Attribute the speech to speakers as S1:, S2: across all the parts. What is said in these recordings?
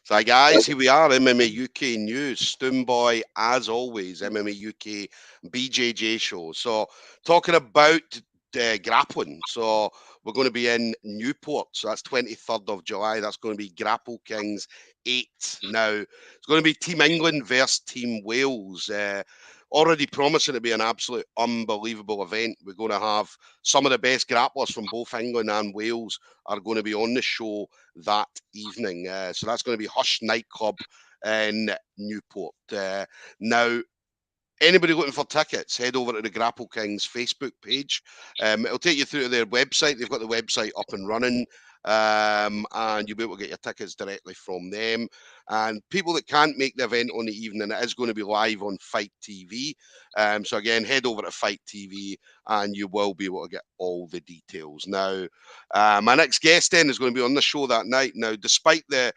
S1: So, hi guys, here we are, MMA UK News, Stoomboy, as always, MMA UK BJJ show. So, talking about grappling. So, we're going to be in Newport. So, that's 23rd of July. That's going to be Grapple Kings 8. Now, it's going to be Team England versus Team Wales. Already promising to be an absolute unbelievable event. We're going to have some of the best grapplers from both England and Wales are going to be on the show that evening. So that's going to be Hush Nightclub in Newport. Now, anybody looking for tickets, head over to the Grapple Kings Facebook page. It'll take you through to their website. They've got the website up and running, and you'll be able to get your tickets directly from them. And people that can't make the event on the evening, it is going to be live on Fight TV. So again, head over to Fight TV, and you will be able to get all the details. Now, my next guest then is going to be on the show that night. Now, despite the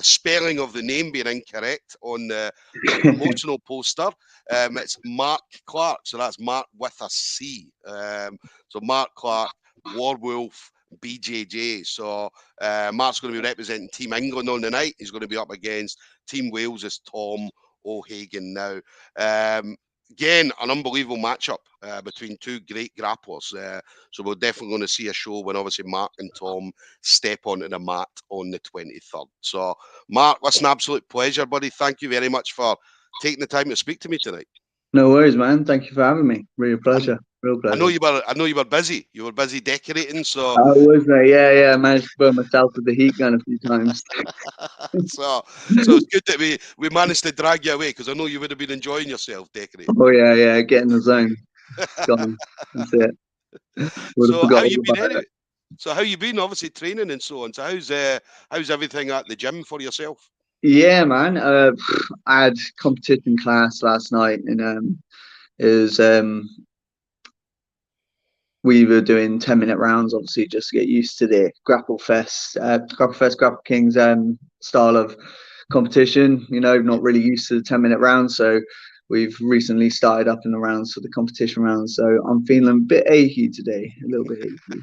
S1: spelling of the name being incorrect on the promotional poster, it's Marc Clark. So that's Marc with a C. So Marc Clark, Warwolf BJJ. So Marc's going to be representing Team England on the night. He's going to be up against Team Wales as Tom O'Hagan. Now, again, an unbelievable matchup between two great grapplers. So we're definitely going to see a show when obviously Marc and Tom step onto the mat on the 23rd. So, Marc, that's an absolute pleasure, buddy. Thank you very much for taking the time to speak to me tonight.
S2: No worries, man. Thank you for having me. Really a pleasure. Real pleasure.
S1: I know you were busy. You were busy decorating, so
S2: I was, mate. Yeah. I managed to burn myself with the heat gun a few times.
S1: so it's good that we managed to drag you away, because I know you would have been enjoying yourself decorating.
S2: Oh yeah. Get in the zone. Gone. That's it.
S1: So how you been anyway? So how you been? Obviously training and so on. So how's everything at the gym for yourself?
S2: Yeah, man. I had competition class last night, and we were doing 10-minute rounds, obviously, just to get used to the Grapple Kings style of competition. You know, not really used to the 10-minute rounds, so we've recently started up in the rounds for the competition rounds. So I'm feeling a bit achy today, a little bit achy.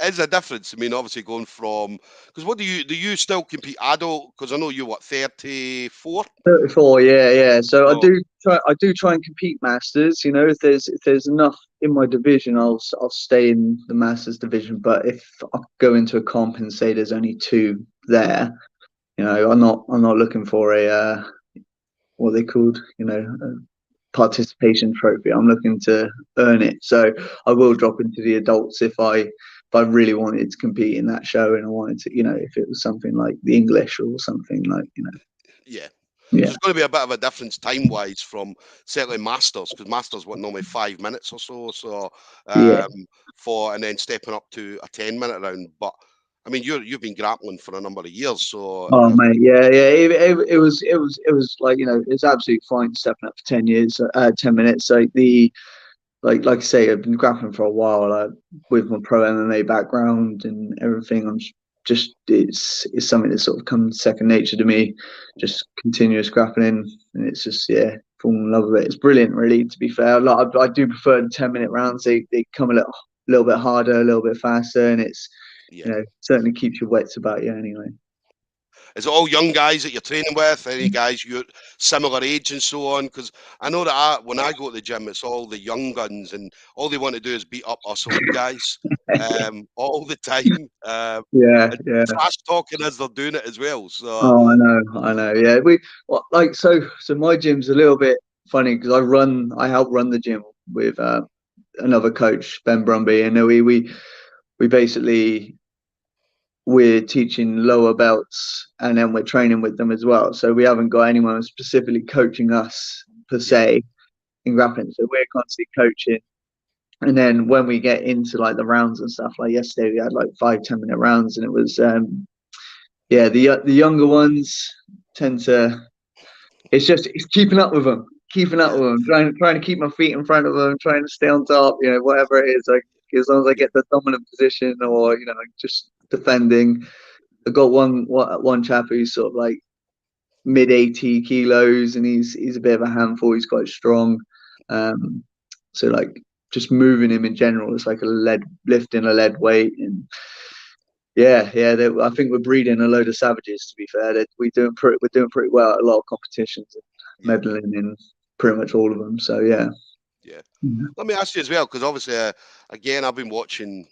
S1: Is a difference. I mean, obviously going from, because what do you still compete adult? Because I know you're what, 34?
S2: 34, yeah. So I do try and compete masters. You know, if there's enough in my division, I'll stay in the masters division. But if I go into a comp and say there's only 2 there, you know, I'm not looking for a what they called, you know, a participation trophy. I'm looking to earn it. So I will drop into the adults if I really wanted to compete in that show, and I wanted to, you know, if it was something like the English or something like, you know.
S1: Yeah. There's going to be a bit of a difference time-wise from certainly masters, because masters what normally 5 minutes or so. So and then stepping up to a 10-minute round. But I mean, you've been grappling for a number of years, so.
S2: Oh mate, yeah. It was like, you know, it's absolutely fine stepping up for 10 years, 10 minutes. So like I say, I've been grappling for a while, with my pro MMA background and everything. I'm just it's something that sort of comes second nature to me. Just continuous grappling, and it's just falling in love with it. It's brilliant, really. To be fair, like I do prefer the 10-minute rounds. They come a little bit harder, a little bit faster, and it's you know, certainly keeps your wits about you anyway.
S1: Is it all young guys that you're training with? Any guys you're similar age and so on? Because I know that when I go to the gym, it's all the young guns, and all they want to do is beat up us old guys all the time. Trash talking as they're doing it as well. So.
S2: Oh, I know. Yeah, so my gym's a little bit funny because I help run the gym with another coach, Ben Brumby, and we basically. We're teaching lower belts, and then we're training with them as well. So we haven't got anyone specifically coaching us per se in grappling. So we're constantly coaching. And then when we get into like the rounds and stuff, like yesterday we had like 5-10-minute rounds, and it was the younger ones tend to. It's keeping up with them, trying to keep my feet in front of them, trying to stay on top. You know, whatever it is, like as long as I get the dominant position, or you know, just defending. I got one chap who's sort of like mid 80 kilos, and he's a bit of a handful. He's quite strong, so like just moving him in general is like lifting a lead weight, and Yeah, yeah. I think we're breeding a load of savages. To be fair, we're doing pretty well at a lot of competitions, and
S1: Yeah,
S2: medaling in pretty much all of them. So yeah.
S1: yeah.
S2: Yeah.
S1: Let me ask you as well, because obviously, again, I've been watching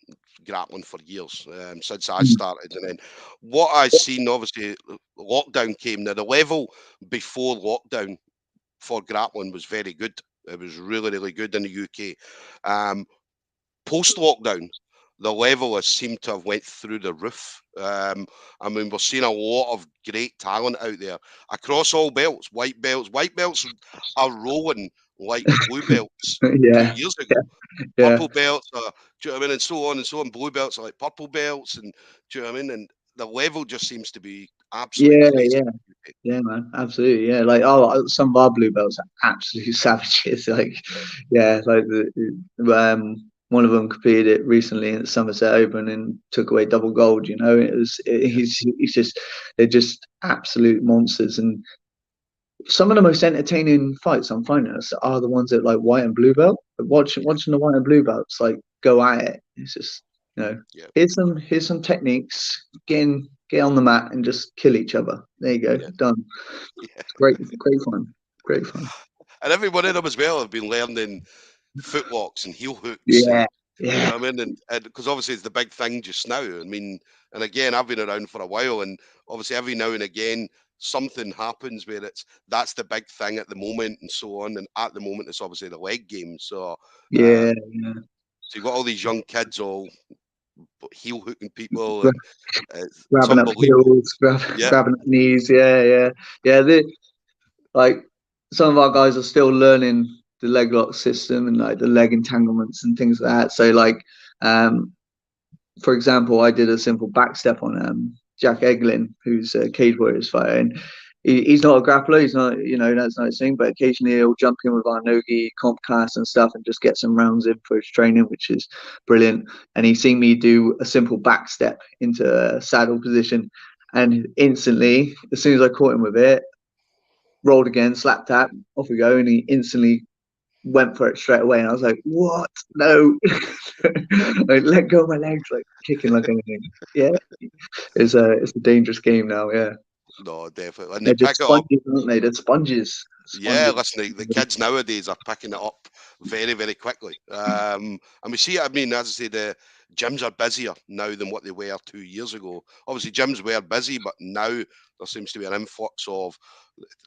S1: grappling for years, since I started, and then what I seen, obviously, lockdown came. Now the level before lockdown for grappling was very good. It was really, really good in the UK. Post lockdown, the level has seemed to have went through the roof. I mean, we're seeing a lot of great talent out there across all belts. White belts, are rolling like blue belts two
S2: Yeah,
S1: years ago.
S2: yeah,
S1: Purple belts are, do you know what I mean, and so on and so on. Blue belts are like purple belts, and do you know what I mean? And the level just seems to be absolutely
S2: yeah,
S1: crazy.
S2: yeah, yeah, man, absolutely, yeah. Like, some of our blue belts are absolute savages. Like, yeah, like one of them competed it recently at the Somerset Open and took away double gold. You know,
S1: Yeah,
S2: he's just they're just absolute monsters. And some of the most entertaining fights I'm finding are the ones that like white and blue belt. Like,
S1: yeah,
S2: watching the white and blue belts like go at it. It's just,
S1: yeah,
S2: here's some techniques. Get on the mat and just kill each other. There you go,
S1: yeah,
S2: done.
S1: yeah.
S2: Great fun, great fun.
S1: And every one of them as well have been learning footlocks and heel hooks,
S2: Yeah,
S1: and do you
S2: yeah,
S1: know what I mean? And because obviously it's the big thing just now. I mean, and again, I've been around for a while, and obviously every now and again something happens where that's the big thing at the moment, and so on. And at the moment, it's obviously the leg game. So,
S2: yeah,
S1: um,
S2: yeah.
S1: so you've got all these young kids all heel hooking people,
S2: Gra-
S1: and it's
S2: Grabbing up
S1: unbelievable.
S2: heels,
S1: Yeah,
S2: grabbing up knees. Yeah, yeah, yeah. Like some of our guys are still learning the leg lock system and like the leg entanglements and things like that. So like, um, for example, I did a simple back step on Jack Eglin, who's a Cage Warriors fighter, and he's not a grappler. He's not, that's not his thing. But occasionally he'll jump in with our nogi comp class and stuff, and just get some rounds in for his training, which is brilliant. And he's seen me do a simple back step into a saddle position, and instantly, as soon as I caught him with it, rolled again, slap tap, off we go, and he instantly went for it straight away. And I was like, "What? No!" Like, let go of my legs, like kicking like anything. Yeah, it's a dangerous game now. Yeah,
S1: no, definitely. And they
S2: they're just
S1: pick it up.
S2: sponges, aren't they? They're sponges,
S1: Yeah,
S2: sponges.
S1: listen, the kids nowadays are picking it up very, very quickly. And we see it, I mean, as I say, the gyms are busier now than what they were 2 years ago. Obviously, gyms were busy, but now there seems to be an influx of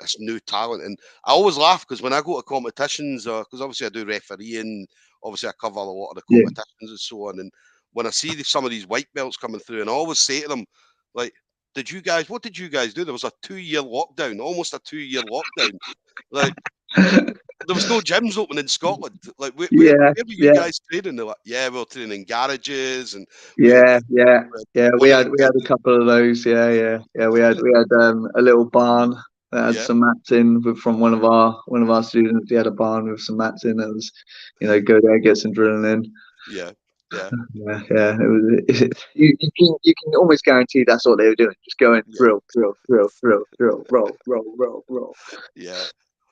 S1: this new talent. And I always laugh because when I go to competitions, because obviously I do refereeing, obviously I cover a lot of the
S2: Yeah,
S1: competitions and so on. And when I see some of these white belts coming through, and I always say to them, like, what did you guys do? There was a 2 year lockdown, almost a 2 year lockdown. Like, there was no gyms open in Scotland. Like, where
S2: yeah,
S1: were you
S2: yeah,
S1: guys training? They're like, yeah, we were training in garages, and we had,
S2: yeah, yeah,
S1: we had
S2: yeah.
S1: one of the
S2: We had a
S1: kids.
S2: couple of those. Yeah, yeah, yeah. We had a little barn that had
S1: Yeah,
S2: some mats in from one of our students. He had a barn with some mats in. It was, go there, get some drilling in.
S1: yeah, yeah,
S2: Yeah, yeah. You can almost guarantee that's what they were doing. Just going
S1: yeah,
S2: drill, drill, drill, drill, drill, roll, roll, roll, roll.
S1: yeah.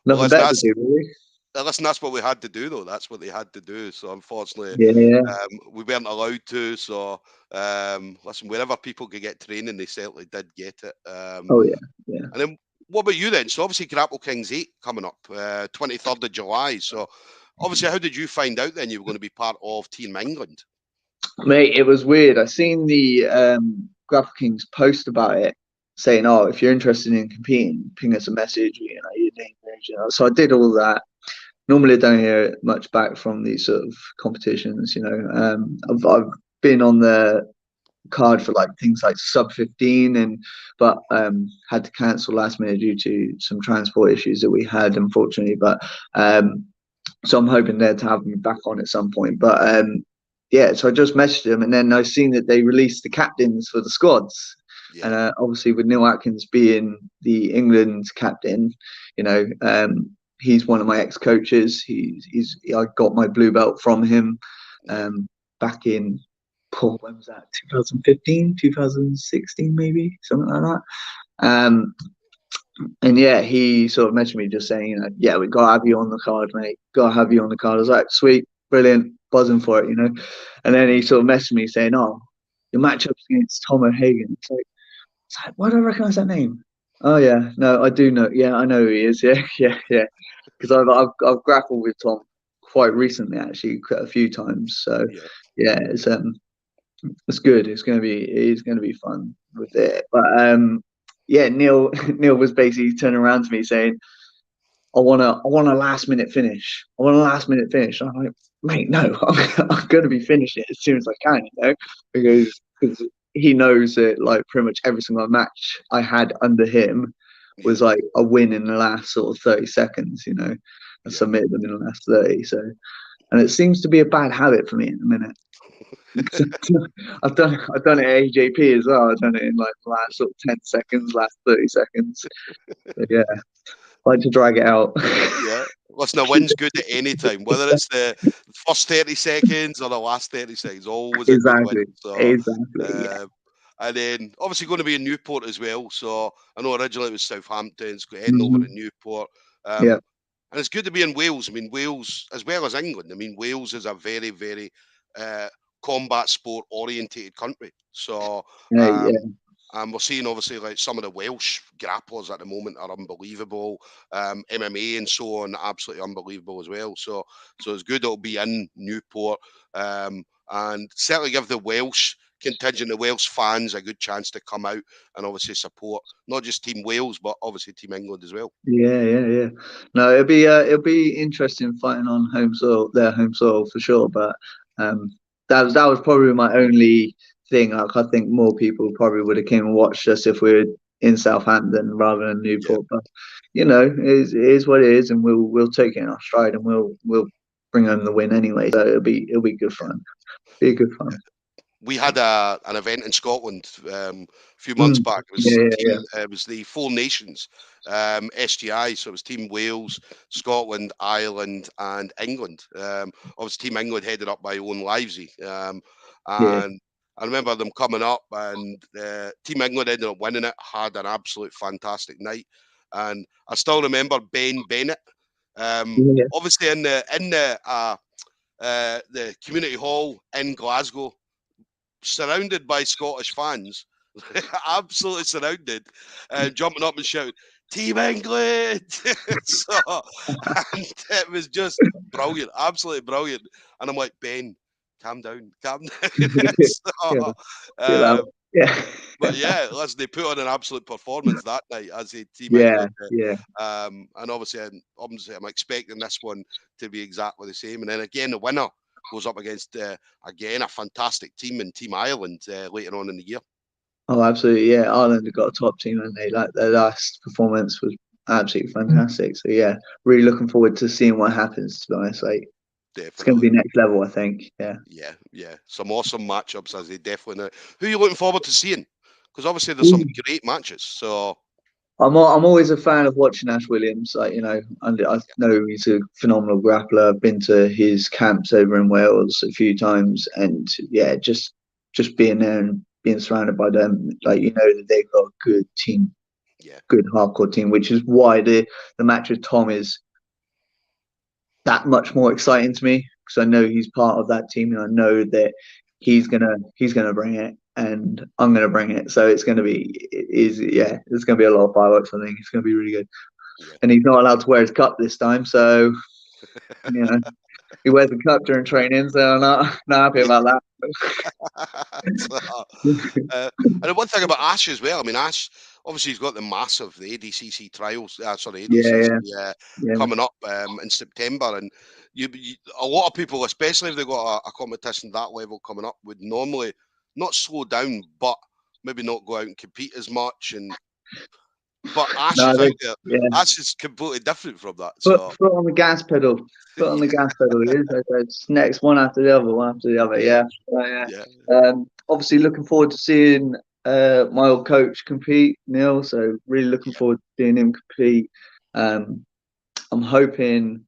S1: Well,
S2: Nothing
S1: listen,
S2: better to do, really.
S1: that's what we had to do, though. That's what they had to do. So unfortunately,
S2: Yeah.
S1: we weren't allowed to. So listen, wherever people could get training, they certainly did get it.
S2: Oh yeah. Yeah.
S1: And then what about you then? So obviously Grapple Kings 8 coming up, 23rd of July. So obviously, how did you find out then you were going to be part of Team England?
S2: Mate, it was weird. I seen the Grapple Kings post about it, saying, "Oh, if you're interested in competing, ping us a message. Your name, So I did all that. Normally, I don't hear much back from these sort of competitions. I've been on the card for like things like sub 15, but had to cancel last minute due to some transport issues that we had, unfortunately. But so I'm hoping there to have me back on at some point. But yeah, so I just messaged them, and then I seen that they released the captains for the squads.
S1: Yeah,
S2: And obviously, with Neil Atkins being the England captain, he's one of my ex-coaches. I got my blue belt from him
S1: yeah,
S2: back in, when was that? 2015, 2016, maybe something like that. And yeah, he sort of messaged me just saying, yeah, we got to have you on the card, mate. Got to have you on the card. I was like, sweet, brilliant, buzzing for it. And then he sort of messaged me saying, oh, your matchups against Tom O'Hagan. It's like, why do I recognise that name? Oh yeah, no, I do know. Yeah, I know who he is. Yeah, yeah. Because I've grappled with Tom quite recently, actually, quite a few times. So
S1: Yeah,
S2: yeah, it's good. It's gonna be fun with
S1: yeah,
S2: it. But yeah, Neil Neil was basically turning around to me saying, I want a last minute finish. I want a last minute finish. I'm like, mate, no, I'm going to be finishing it as soon as I can, because he knows that like pretty much every single match I had under him
S1: yeah,
S2: was like a win in the last sort of 30 seconds, I
S1: yeah.
S2: submitted them in the last 30. So, and it seems to be a bad habit for me at the minute. I've done it at AJP as well. I've done it in like the last sort of 10 seconds, last 30 seconds. But yeah, I like to drag it out.
S1: Yeah. Listen, a win's good at any time, whether it's the first 30 seconds or the last 30 seconds, always a good win.
S2: Exactly.
S1: So,
S2: Exactly. Yeah.
S1: uh, and then obviously going to be in Newport as well. So I know originally it was Southampton, it's heading over to
S2: Mm-hmm.
S1: Newport.
S2: Yeah.
S1: And it's good to be in Wales. I mean, Wales, as well as England, I mean, Wales is a very, very uh, combat sport orientated country. So,
S2: Yeah.
S1: and we're seeing obviously like some of the Welsh grapplers at the moment are unbelievable. MMA and so on, absolutely unbelievable as well. So it's good it'll be in Newport, and certainly give the Welsh contingent, the Welsh fans, a good chance to come out and obviously support not just Team Wales but obviously Team England as well.
S2: Yeah. No, it'll be interesting fighting on their home soil for sure. But um, that was probably my only thing. Like, I think more people probably would have came and watched us if we were in Southampton rather than
S1: Yeah,
S2: Newport. But it is what it is, and we'll take it in our stride, and we'll bring home the win anyway. So it'll be good fun. Be good fun.
S1: we had an event in Scotland a few months
S2: Mm.
S1: back. It was
S2: Yeah.
S1: team. It was the Four Nations SGI. So it was Team Wales, Scotland, Ireland, and England. Obviously, Team England headed up by Owen Livesey,
S2: Yeah.
S1: and I remember them coming up, and Team England ended up winning it. Had an absolute fantastic night, and I still remember Ben Bennett.
S2: Yeah.
S1: Obviously, in the community hall in Glasgow, surrounded by Scottish fans, absolutely surrounded, jumping up and shouting, "Team England!" So, and it was just brilliant, absolutely brilliant. And I'm like, Ben, calm down, calm down.
S2: Yeah.
S1: So,
S2: Chill out.
S1: um,
S2: Yeah.
S1: but yeah, listen, they put on an absolute performance that night as a Team
S2: Yeah.
S1: England.
S2: Yeah.
S1: And obviously, I'm expecting this one to be exactly the same. And then again, the winner goes up against again a fantastic team in Team Ireland later on in the year.
S2: Oh, absolutely. Yeah. Ireland have got a top team, and they like their last performance was absolutely fantastic. So yeah, really looking forward to seeing what happens. To be honest, like it's going to
S1: Definitely.
S2: be next level, I think. Yeah.
S1: Yeah. Some awesome matchups as they definitely know. Who are you looking forward to seeing? Because obviously there's some great matches. So
S2: I'm always a fan of watching Ash Williams. Like, and I know he's a phenomenal grappler. I've been to his camps over in Wales a few times, and yeah, just being there and being surrounded by them, like that they've got a good team,
S1: yeah,
S2: good hardcore team, which is why the match with Tom is that much more exciting to me because I know he's part of that team and I know that
S1: yeah,
S2: he's gonna bring it and I'm gonna bring it. So it's gonna be it's gonna be a lot of fireworks. I think it's gonna be really good.
S1: yeah.
S2: And he's not allowed to wear his cup this time, so you know he wears the cup during training. So I'm not happy about that.
S1: So, and the one thing about Ash as well, I mean, Ash obviously he's got the massive the ADCC trials, ADCC
S2: Yeah, yeah,
S1: coming up in September, and a lot of people, especially if they've got a competition that level coming up, would normally not slow down, but maybe not go out and compete as much. But Ash
S2: no,
S1: is out there.
S2: yeah.
S1: Ash is completely different from that.
S2: Foot,
S1: So
S2: foot on the gas pedal. Foot on the gas pedal. It is. It's next one after the other, one after the other.
S1: yeah,
S2: Yeah. Yeah.
S1: yeah,
S2: Obviously, looking forward to seeing my old coach compete, Neil. So really looking
S1: yeah,
S2: forward to seeing him compete. I'm hoping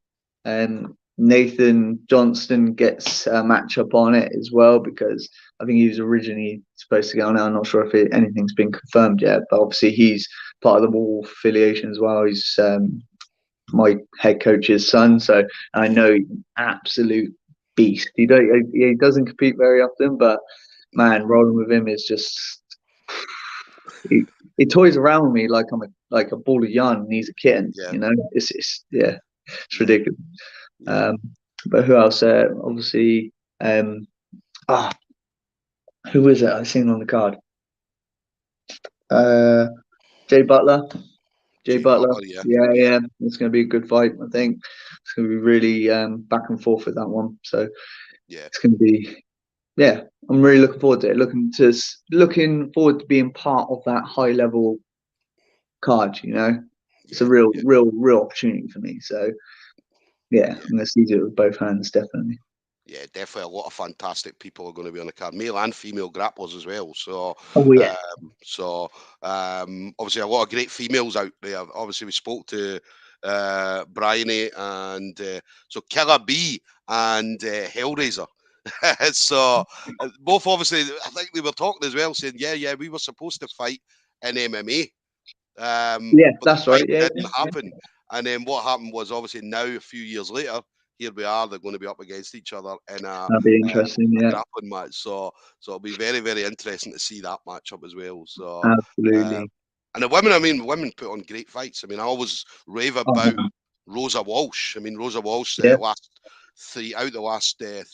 S2: Nathan Johnston gets a matchup on it as well because I think he was originally supposed to go on. I'm not sure if anything's been confirmed yet, but obviously he's part of the Warwolf affiliation as well. He's my head coach's son, so I
S1: yeah,
S2: know he's an absolute beast. He doesn't compete very often, but man, rolling with him is just he toys around with me like I'm a ball of yarn and he's a kitten.
S1: Yeah,
S2: You know, it's
S1: yeah,
S2: ridiculous.
S1: yeah.
S2: But who else? Obviously, ah, who is it I seen on the card? Uh, Jay Butler. Jay
S1: Jay
S2: Butler.
S1: Butler, yeah,
S2: Yeah,
S1: yeah,
S2: yeah. It's going to be a good fight. I think it's going to be really back and forth with that one. So
S1: yeah,
S2: it's going to be, yeah. I'm really looking forward to it. Looking forward to being part of that high level card. You know, it's a
S1: yeah,
S2: real,
S1: yeah,
S2: real, real opportunity for me. So yeah,
S1: yeah.
S2: I'm going to seize it with both hands, definitely.
S1: Yeah, definitely a lot of fantastic people are going to be on the card, male and female grapplers as well. So,
S2: Oh yeah,
S1: obviously a lot of great females out there. Obviously, we spoke to Bryony and so Killer B and Hellraiser. So both obviously, I think they were talking as well, saying, yeah, we were supposed to fight in MMA.
S2: yeah.
S1: But the
S2: That's right.
S1: fight
S2: Yeah,
S1: didn't happen. And then what happened was obviously now a few years later, here we are. They're going to be up against each other in
S2: that'd be interesting.
S1: a
S2: Yeah,
S1: grappling match. So it'll be very, very interesting to see that matchup as well. So uh,
S2: absolutely.
S1: and the women, I mean, women put on great fights. I mean, I always rave
S2: Oh,
S1: about
S2: man.
S1: Rosa Walsh. I mean, Rosa Walsh
S2: Yeah,
S1: the last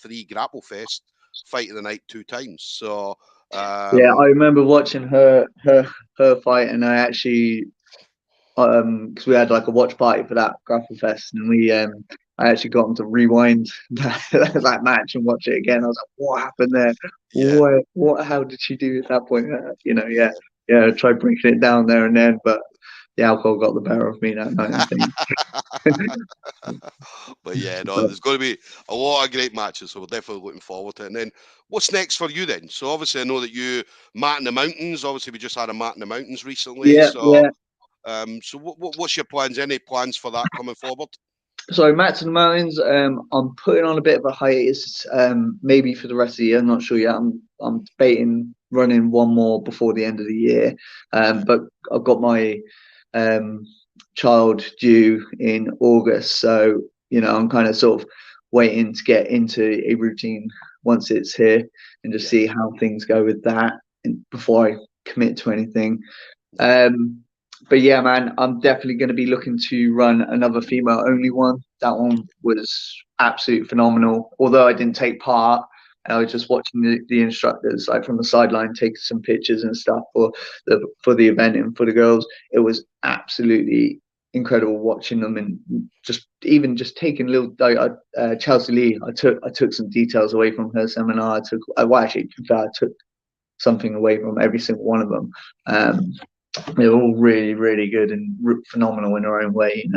S1: three Grapple Fest fight of the night 2 times. So
S2: yeah. I
S1: um,
S2: remember watching her fight, and I actually because we had like a watch party for that Grapple Fest, and I actually got them to rewind that match and watch it again. I was like, what happened there?
S1: yeah,
S2: How did she do at that point?
S1: yeah.
S2: Yeah. I tried breaking it down there and then, but the alcohol got the better of me that night, I think.
S1: But yeah, no,
S2: But
S1: there's going to be a lot of great matches, so we're definitely looking forward to it. And then, what's next for you then? So obviously, I know that you Matt in the Mountains. Obviously, we just had a Matt in the Mountains recently.
S2: yeah,
S1: So,
S2: yeah.
S1: what's your plans? Any plans for that coming forward?
S2: So Matt's in the Mountains, I'm putting on a bit of a hiatus, maybe for the rest of the year. I'm not sure yet. I'm debating running one more before the end of the year.
S1: Yeah,
S2: But I've got my um, child due in August, so I'm kind of sort of waiting to get into a routine once it's here and just
S1: yeah,
S2: see how things go with that before I commit to anything.
S1: yeah,
S2: But yeah, man, I'm definitely going to be looking to run another female only one. That one was absolutely phenomenal. Although I didn't take part, I was just watching the instructors like from the sideline, taking some pictures and stuff for the event and for the girls. It was absolutely incredible watching them and just taking little Chelsea Lee. I took some details away from her seminar. I took something away from every single one of them. They're all really, really good and phenomenal in their own way.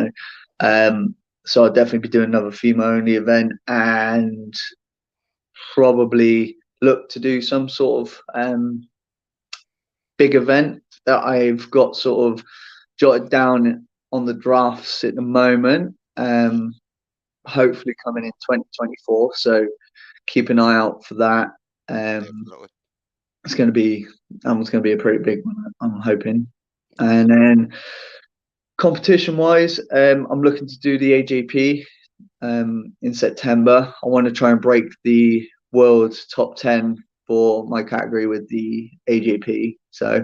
S2: So I'll definitely be doing another female only event and probably look to do some sort of big event that I've got sort of jotted down on the drafts at the moment. Hopefully coming in 2024. So keep an eye out for that.
S1: definitely.
S2: It's going to be a pretty big one, I'm hoping. And then competition wise, I'm looking to do the AJP in September. I want to try and break the world top 10 for my category with the AJP. So,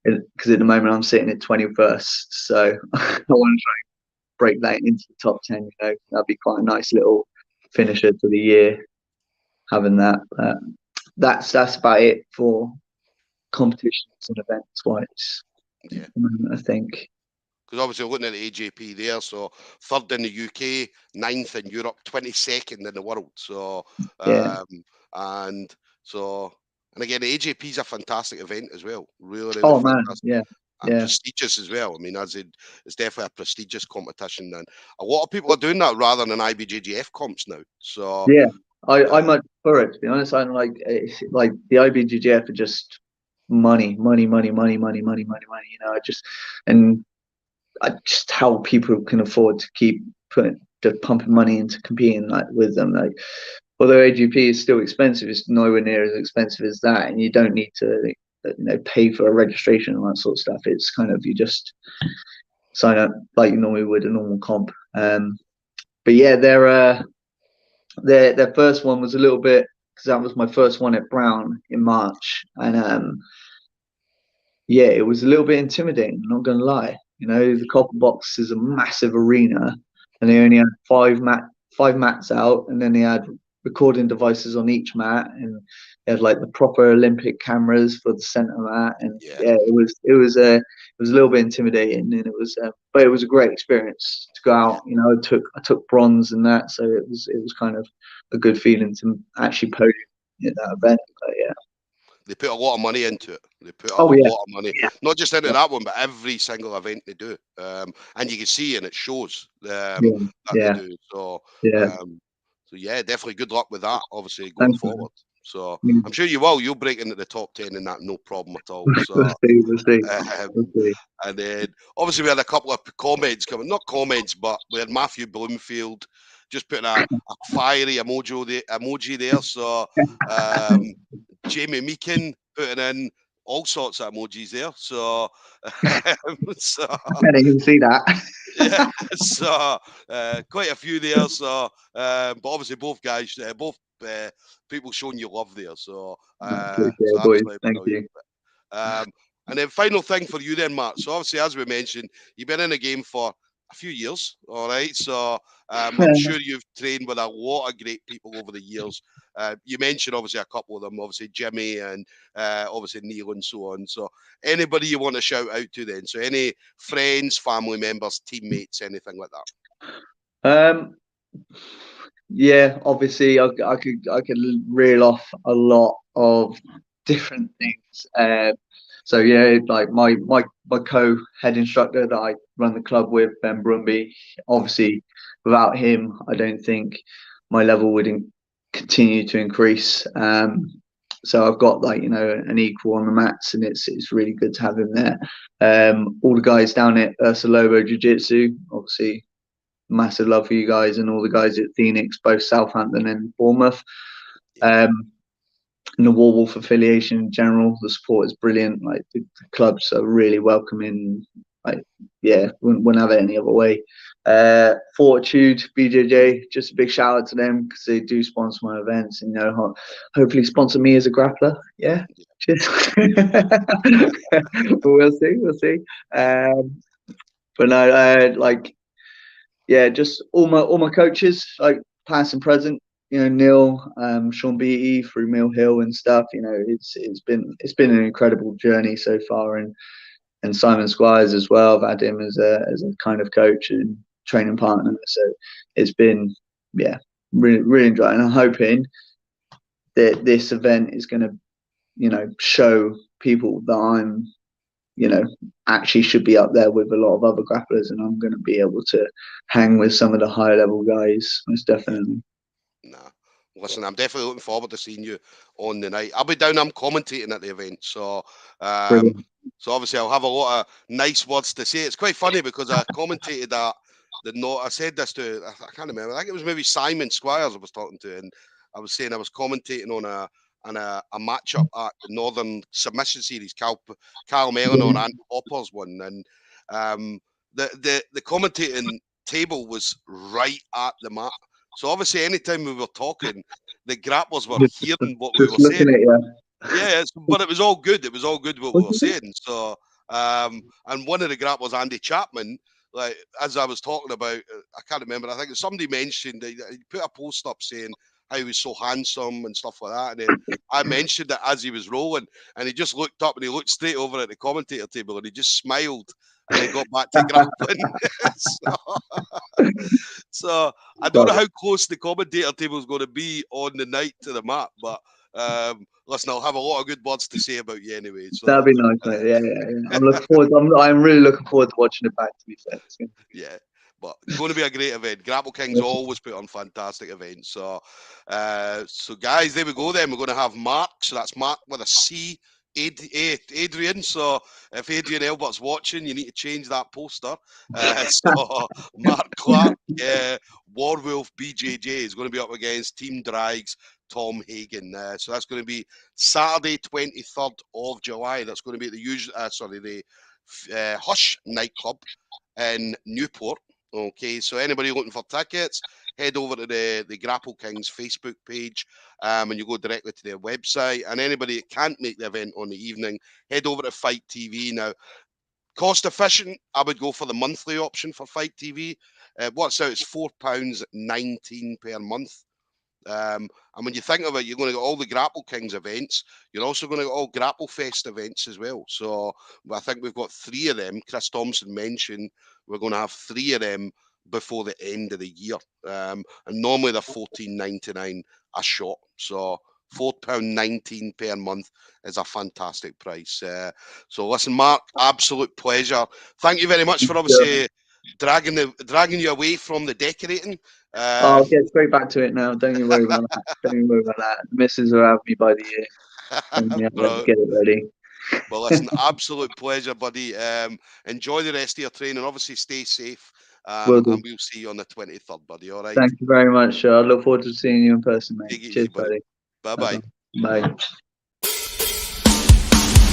S1: Yeah,
S2: because at the moment I'm sitting at 21st, so I want to try and break that into the top 10. That'd be quite a nice little finisher to the year having that. That's about it for competitions and events wise.
S1: yeah.
S2: I think.
S1: Because obviously looking at the AJP there, so third in the UK, ninth in Europe, 22nd in the world. So
S2: Yeah.
S1: and so and again, the AJP is a fantastic event as well. Really, really
S2: Oh man.
S1: fantastic.
S2: Yeah.
S1: And
S2: Yeah.
S1: prestigious as well. I mean, it's definitely a prestigious competition, and a lot of people are doing that rather than IBJJF comps now. So,
S2: Yeah. I
S1: uh,
S2: much prefer it, to be honest. I'm like the IBGGF are just money, money, money, money, money, money, money, money. And I just how people can afford to keep pumping money into competing like with them. Like although AGP is still expensive, it's nowhere near as expensive as that, and you don't need to pay for a registration and that sort of stuff. It's kind of you just sign up like you normally would a normal comp. But yeah, their first one was a little bit. because that was my first one at Brown in March, and yeah, it was a little bit intimidating. I'm not gonna lie. You know, the Copper Box is a massive arena, and they
S1: Yeah,
S2: only had five mats out, and then they had recording devices on each mat, and they had like the proper Olympic cameras for the center mat, and
S1: yeah,
S2: yeah, it was a little bit intimidating, and it was but it was a great experience to go
S1: yeah.
S2: out. You know, I took bronze and that, so it was kind of a good feeling to actually podium at that event. But yeah,
S1: They put a lot of money into it. They put a
S2: oh yeah,
S1: lot of money,
S2: yeah,
S1: not just into
S2: yeah,
S1: that one, but every single event they do. And you can see, and it shows
S2: yeah,
S1: that they
S2: yeah,
S1: do.
S2: yeah.
S1: So yeah, definitely good luck with that. Obviously, going
S2: Thanks, man.
S1: forward. So
S2: Yeah.
S1: I'm sure you will. You'll break into the top 10 in that, no problem at all.
S2: We'll
S1: So
S2: see. We'll see. We'll
S1: um,
S2: see.
S1: and then obviously we had a couple of comments coming, not comments, but we had Matthew Bloomfield just putting a fiery emoji there. So Jamie Meakin putting in all sorts of emojis there. So, so
S2: I didn't even see that.
S1: yeah, so quite a few there. So, but obviously both people showing you love there. So,
S2: Appreciate
S1: so
S2: it, boys.
S1: absolutely
S2: Thank
S1: brilliant.
S2: you.
S1: Um, and then final thing for you then, Mark. So obviously, as we mentioned, you've been in the game for a few years, all right? So I'm sure you've trained with a lot of great people over the years. You mentioned obviously a couple of them, obviously Jimmy and obviously Neil and so on. So anybody you want to shout out to then? So any friends, family members, teammates, anything like
S2: Um, yeah, obviously, I could reel off a lot of different things. So yeah, like my co-head instructor that I run the club with, Ben Brumby. Obviously, without him, I don't think my level would continue to increase. So I've got like an equal on the mats, and it's really good to have him there. All the guys down at Ursa Lobo Jiu Jitsu, obviously massive love for you guys, and all the guys at Phoenix, both Southampton and Bournemouth.
S1: that?
S2: And the Warwolf affiliation in general, the support is brilliant. Like the clubs are really welcoming. Like yeah, wouldn't have it any other way. Fortitude BJJ, just a big shout out to them because they do sponsor my events, and hopefully sponsor me as a grappler. Yeah, cheers. We'll see, we'll see. But no, like yeah, just all my coaches, like past and present. Neil, Sean Beattie through Mill Hill and stuff. It's been an incredible journey so far, and Simon Squires as well. I've had him as a kind of coach and training partner. So it's been yeah, really really enjoying. I'm hoping that this event is going to show people that I'm actually should be up there with a lot of other grapplers, and I'm going to be able to hang with some of the higher level guys, most
S1: Yeah.
S2: definitely.
S1: Nah. Listen, I'm definitely looking forward to seeing you on the night. I'll be down. I'm commentating at the event, so
S2: Brilliant.
S1: so obviously I'll have a lot of nice words to say. It's quite funny because I commentated at the no. I said this to I can't remember. I think it was maybe Simon Squires I was talking to, and I was saying I was commentating on a matchup at the Northern Submission Series. Carl Mellon on Ant Hopper's one, and the commentating table was right at the mat. So obviously, anytime we were talking, the grapplers were
S2: Just,
S1: hearing what we
S2: just
S1: were
S2: looking
S1: saying.
S2: at you.
S1: Yeah, but it was all good. It was all good what we were saying. So, and one of the grapplers, Andy Chapman, like as I was talking about, I can't remember. I think somebody mentioned that he put a post up saying how he was so handsome and stuff like that. And then I mentioned it as he was rolling, and he just looked up and he looked straight over at the commentator table and he just smiled. And then got back to grappling. so, so I don't know how close the commentator table is going to be on the night to the map, but listen, I'll have a lot of good words to say about you anyway.
S2: That'd
S1: So
S2: be nice, mate. Yeah, yeah, yeah. I'm looking forward. I'm really looking forward to watching it back. To be fair,
S1: yeah, but going to be a great event. Grapple Kings always put on fantastic events. So, so guys, there we go. Then we're going to have Marc. So that's Marc with a C. Adrian. So if Adrian Elbert's watching, you need to change that poster. So Marc Clark, Warwolf BJJ is going to be up against Team Drag's Tom Hagen. So that's going to be Saturday, 23rd of July. That's going to be at the Hush nightclub in Newport. Okay, so anybody looking for tickets, head over to the Grapple Kings Facebook page, and you go directly to their website. And anybody that can't make the event on the evening, head over to Fight TV. Now, cost efficient, I would go for the monthly option for Fight TV. What's out is £4.19 per month. And when you think of it, you're going to get all the Grapple Kings events. You're also going to get all Grapple Fest events as well. So I think we've got 3 of them. Chris Thompson mentioned we're going to have 3 of them before the end of the year. And normally they're £14.99 a shot. So £4.19 per month is a fantastic price. So listen, Mark, absolute pleasure. Thank you very much for obviously dragging you away from the decorating.
S2: I'll get straight back to it now. Don't you worry about that. Don't you worry about that. The missus will have me by the ear. Yeah, let's get it ready.
S1: Well, listen, absolute pleasure, buddy. Enjoy the rest of your training. Obviously, stay safe. And we'll see you on the 23rd, buddy. All right.
S2: Thank you very much. I look forward to seeing you in person, mate.
S1: Take it
S2: Cheers,
S1: easy, buddy.
S2: buddy.
S1: Bye-bye.
S2: Bye.